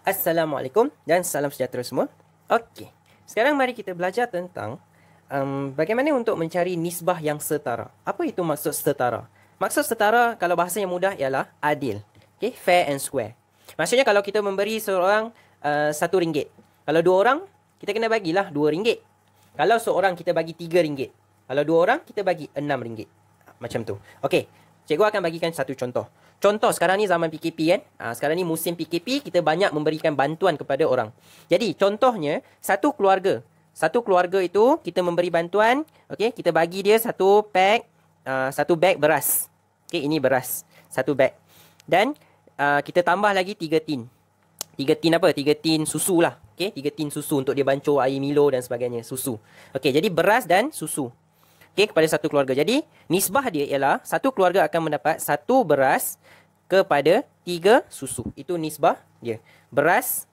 Assalamualaikum dan salam sejahtera semua. Okey, sekarang mari kita belajar tentang bagaimana untuk mencari nisbah yang setara. Apa itu maksud setara? Maksud setara kalau bahasa yang mudah ialah adil. Okey, fair and square. Maksudnya kalau kita memberi seorang RM1, kalau dua orang kita kena bagilah RM2. Kalau seorang kita bagi RM3. Kalau dua orang kita bagi RM6. Macam tu. Okey, cikgu akan bagikan satu contoh. Contoh sekarang ni zaman PKP kan. Sekarang ni musim PKP, kita banyak memberikan bantuan kepada orang. Jadi contohnya satu keluarga. Satu keluarga itu kita memberi bantuan. Okey, kita bagi dia satu pack, satu beg beras. Okey, ini beras. Satu beg. Dan kita tambah lagi 3 tin. 3 tin apa? 3 tin susu lah. Okey, 3 tin susu untuk dia bancuh air Milo dan sebagainya. Susu. Okey, jadi beras dan susu. Okey, kepada satu keluarga. Jadi, nisbah dia ialah satu keluarga akan mendapat satu beras kepada 3 susu. Itu nisbah dia. Beras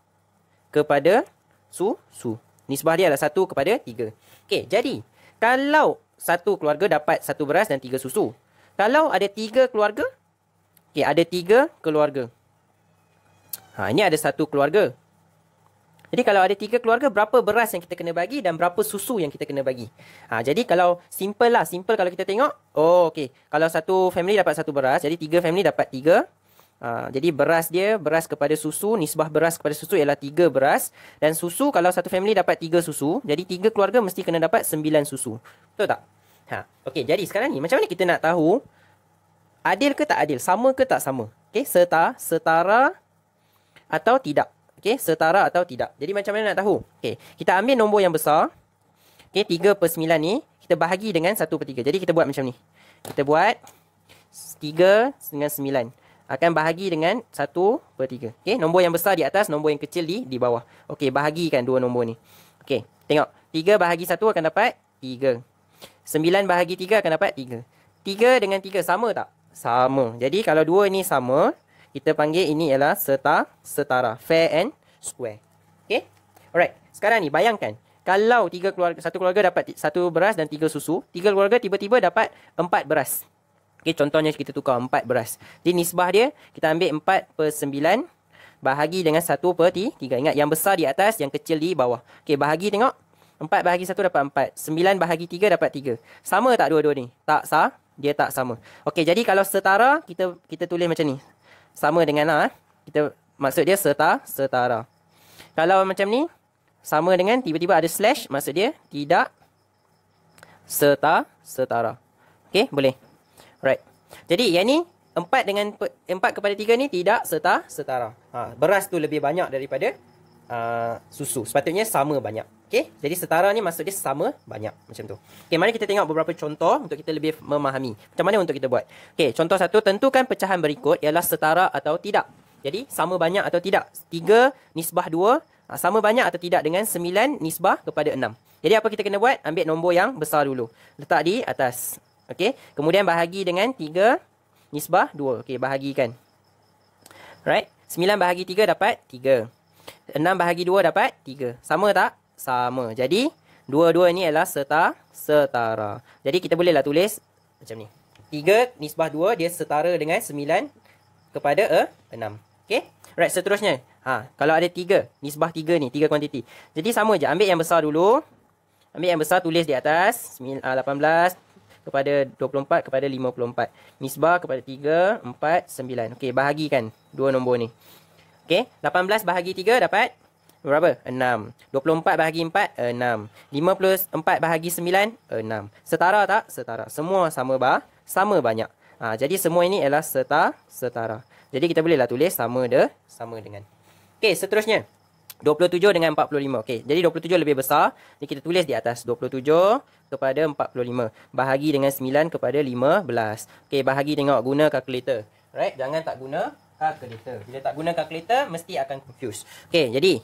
kepada susu. Nisbah dia adalah 1 kepada 3. Okey, jadi kalau satu keluarga dapat satu beras dan 3 susu. Kalau ada 3 keluarga, okey, ada 3 keluarga. Ini ada satu keluarga. Jadi kalau ada 3 keluarga, berapa beras yang kita kena bagi dan berapa susu yang kita kena bagi. Jadi kalau simple lah. Simple kalau kita tengok. Oh, okey. Kalau satu family dapat satu beras, jadi 3 family dapat 3. Jadi beras dia, beras kepada susu, nisbah beras kepada susu ialah 3 beras. Dan susu, kalau satu family dapat 3 susu, jadi 3 keluarga mesti kena dapat 9 susu. Betul tak? Okey, jadi sekarang ni macam mana kita nak tahu adil ke tak adil? Sama ke tak sama? Okey, setara atau tidak? Okey, setara atau tidak. Jadi macam mana nak tahu? Okey, kita ambil nombor yang besar. Okey, 3/9 ni kita bahagi dengan 1/3. Jadi kita buat macam ni. Kita buat 3 dengan 9. Akan bahagi dengan 1/3. Okey, nombor yang besar di atas, nombor yang kecil di bawah. Okey, bahagikan dua nombor ni. Okey, tengok. 3 bahagi 1 akan dapat 3. 9 bahagi 3 akan dapat 3. 3 dengan 3 sama tak? Sama. Jadi kalau dua ni sama, kita panggil ini ialah setara. Fair and square. Okay? Alright. Sekarang ni bayangkan. Kalau satu keluarga dapat satu beras dan 3 susu. 3 keluarga tiba-tiba dapat 4 beras. Okay, contohnya kita tukar 4 beras. Jadi nisbah dia, kita ambil 4/9. Bahagi dengan 1/3. Ingat yang besar di atas, yang kecil di bawah. Okay, bahagi tengok. 4 bahagi 1 dapat 4. 9 bahagi 3 dapat 3. Sama tak dua-dua ni? Tak sah. Dia tak sama. Okay, jadi kalau setara, kita tulis macam ni. Sama dengan kita maksud dia setara. Kalau macam ni sama dengan tiba-tiba ada slash, maksud dia tidak setara. Okey, boleh. Alright. Jadi yang ni 4/3 ni tidak setara. Beras tu lebih banyak daripada susu. Sepatutnya sama banyak. Okey, jadi setara ni maksud dia sama banyak macam tu. Okey, mari kita tengok beberapa contoh untuk kita lebih memahami. Macam mana untuk kita buat? Okey, contoh 1, tentukan pecahan berikut ialah setara atau tidak. Jadi sama banyak atau tidak. 3 nisbah 2 sama banyak atau tidak dengan 9 nisbah kepada 6. Jadi apa kita kena buat? Ambil nombor yang besar dulu. Letak di atas. Okey, kemudian bahagi dengan 3 nisbah 2. Okey, bahagikan. Right? 9 bahagi 3 dapat 3. 6 bahagi 2 dapat 3. Sama tak? Sama. Jadi, dua-dua ni adalah setara. Jadi, kita bolehlah tulis macam ni. 3 nisbah 2, dia setara dengan 9 kepada 6. Okay? Right, seterusnya. Kalau ada 3, nisbah 3 ni, 3 kuantiti. Jadi, sama je. Ambil yang besar dulu. Ambil yang besar, tulis di atas. 18 kepada 24 kepada 54. Nisbah kepada 3, 4, 9. Okay, bahagikan dua nombor ni. Okay, 18 bahagi 3 dapat berapa? 6. 24 bahagi 4, 6. 54 bahagi 9, 6. Setara tak? Setara. Semua sama banyak. Jadi semua ini ialah setara. Jadi kita bolehlah tulis sama dengan. Okey, seterusnya. 27 dengan 45. Okey, jadi 27 lebih besar. Jadi kita tulis di atas 27 kepada 45. Bahagi dengan 9 kepada 15. Okey, bahagi tengok guna kalkulator. Right? Jangan tak guna kalkulator. Bila tak guna kalkulator, mesti akan confuse. Okey, jadi.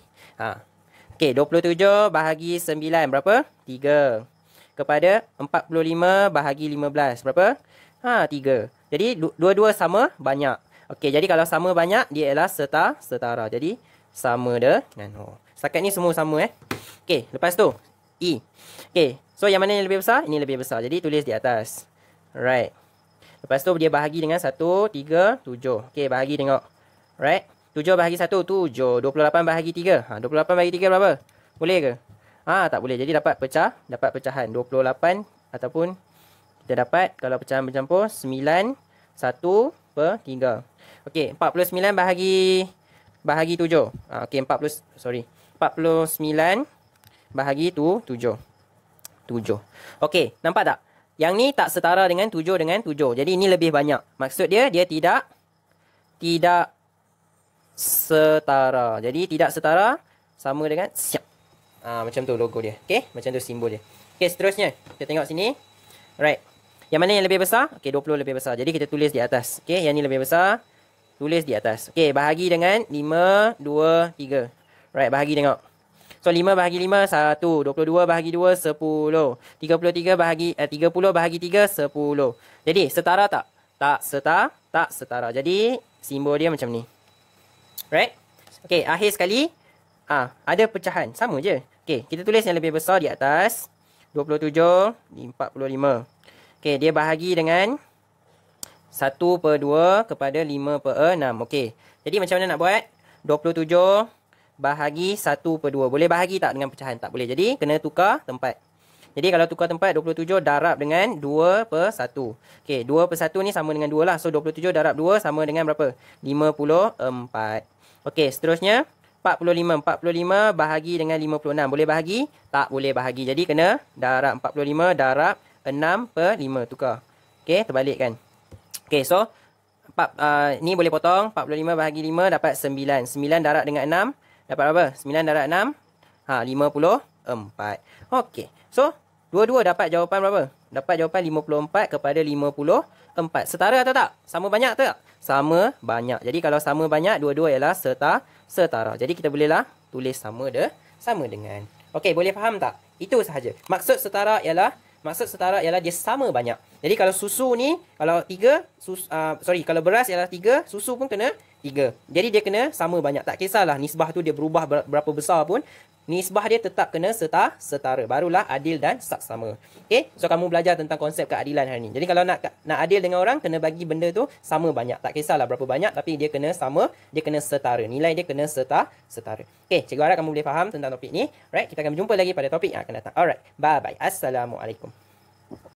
Okey, 27 bahagi 9 berapa? 3. Kepada 45 bahagi 15 berapa? 3. Jadi, dua-dua sama banyak. Okey, jadi kalau sama banyak, dia ialah setara. Jadi, sama dengan setakat ni semua sama Okey, lepas tu, E. Okey, so yang mana yang lebih besar? Ini lebih besar. Jadi, tulis di atas. Right. Lepas tu dia bahagi dengan 1, 3, 7. Okey, bahagi tengok. Right. 7 bahagi 1, 7. 28 bahagi 3. 28 bahagi 3 berapa? Boleh ke? Tak boleh. Jadi dapat pecahan. 28 ataupun kita dapat, kalau pecahan bercampur, 9, 1 per 3. Okey, 49 bahagi 7. Okey, 49 bahagi 7. 7. Okey, nampak tak? Yang ni tak setara dengan 7 dengan 7. Jadi ini lebih banyak. Maksud dia tidak setara. Jadi tidak setara sama dengan siap. Macam tu logo dia. Okey, macam tu simbol dia. Okey, seterusnya kita tengok sini. Right. Yang mana yang lebih besar? Okey, 20 lebih besar. Jadi kita tulis di atas. Okey, yang ni lebih besar. Tulis di atas. Okey, bahagi dengan 5, 2, 3. Right, bahagi tengok. So 5 bahagi 5 1, 22 bahagi 2 10, 30 bahagi 3 10. Jadi setara tak? Tak setara. Jadi simbol dia macam ni. Right? Okey, akhir sekali ada pecahan, sama je. Okey, kita tulis yang lebih besar di atas. 27 45. Okey, dia bahagi dengan 1 per 2 kepada 5 per 6. Okey. Jadi macam mana nak buat? 27 bahagi 1 per 2. Boleh bahagi tak dengan pecahan? Tak boleh. Jadi, kena tukar tempat. Jadi, kalau tukar tempat, 27 darab dengan 2 per 1. Okey, 2 per 1 ni sama dengan 2 lah. So, 27 darab 2 sama dengan berapa? 54. Okey, seterusnya, 45. 45 bahagi dengan 56. Boleh bahagi? Tak boleh bahagi. Jadi, kena darab 45 darab 6 per 5. Tukar. Okey, terbalikkan. Okey, so, ni boleh potong. 45 bahagi 5 dapat 9. 9 darab dengan 6. Dapat berapa? 9 darab 6. 54. Okey. So, dua-dua dapat jawapan berapa? Dapat jawapan 54 kepada 54. Setara atau tak? Sama banyak atau tak? Sama banyak. Jadi, kalau sama banyak, dua-dua ialah setara. Jadi, kita bolehlah tulis sama dengan. Okey, boleh faham tak? Itu sahaja. Maksud setara ialah dia sama banyak. Jadi, kalau susu ni, kalau kalau beras ialah 3, susu pun kena 3. Jadi dia kena sama banyak. Tak kisahlah nisbah tu dia berubah berapa besar pun, nisbah dia tetap kena setara. Barulah adil dan saksama. Okey, so kamu belajar tentang konsep keadilan hari ni. Jadi kalau nak adil dengan orang, kena bagi benda tu sama banyak. Tak kisahlah berapa banyak, tapi dia kena sama, dia kena setara. Nilai dia kena setara. Okey, cikgu harap kamu boleh faham tentang topik ni. Right, kita akan berjumpa lagi pada topik yang akan datang. Alright, bye bye. Assalamualaikum.